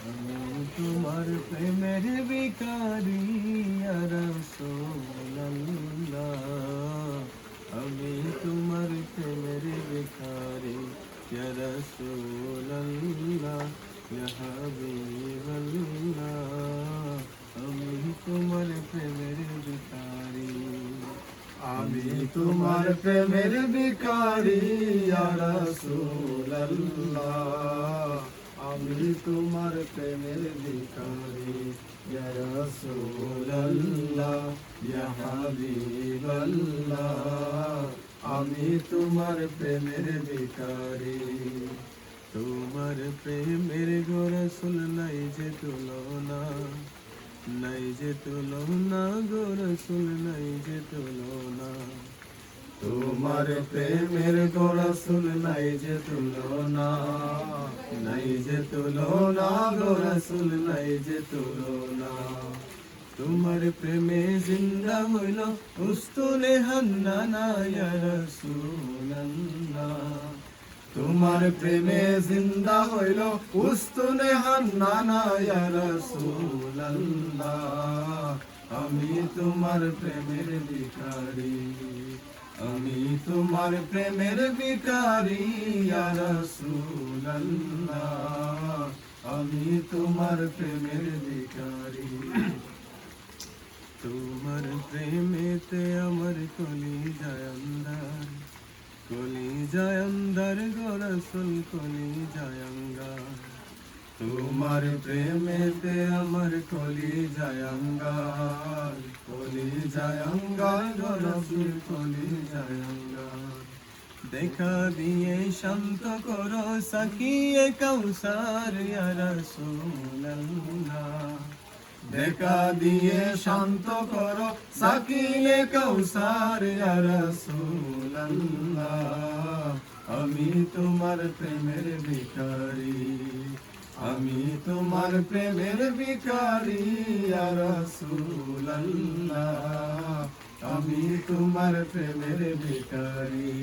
আমি তোমার প্রেমের ভিখারি ইয়া রাসূলুল্লাহ। আমি তোমার প্রেমের ভিখারি ইয়া রাসূলুল্লাহ, ইয়া হাবিবাল্লাহ। আমি তোমার প্রেমের ভিখারি। আমি তোমার প্রেমের ভিখারি ইয়া রাসূলুল্লাহ। আমি তোমার প্রেমের ভিখারি ইয়া রাসূলুল্লাহ, ইয়া হাবিবাল্লাহ। আমি তোমার প্রেমের ভিখারি। তোমার প্রেমের গো রাসূল নাই যে তুলনা, নাই যে তুলনা গো রাসূল, নাই যে তুলনা। তোমার প্রেমের গো রাসূল নাই যে তুলনা, নাই যে তুলনা গো রাসূল, নাই যে তুলনা। তোমার প্রেমে জিন্দা হইল উস্তুনে হান্নানা ইয়া রাসূলুল্লাহ। তোমার প্রেমে জিন্দা হইল উস্তুনে হান্নানা ইয়া রাসূলুল্লাহ। আমি তোমার প্রেমের ভিখারি, আমি তোমার প্রেমের ভিখারি ইয়া রাসূলুল্লাহ। আমি তোমার প্রেমের ভিখারি। তোমার প্রেমেতে আমার কলিজায় আন্দার, কলিজায় আন্দার গো রাসূল, কলিজায় আন্দার। তোমার প্রেমেতে আমার কলিজায় আঙ্গার, কলিজায় আঙ্গার গো রাসূল, কলিজায় আঙ্গার। দেখা দিয়ে শান্ত করো সাকিয়ে কাউসার ইয়া রাসূলুল্লাহ। দেখা দিয়ে শান্ত করো সাকিয়ে কাউসার ইয়া রাসূলুল্লাহ। আমি তোমার প্রেমের ভিখারি, আমি তোমার প্রেমের ভিখারি ইয়া রাসূলুল্লাহ। আমি তোমার প্রেমের ভিখারি।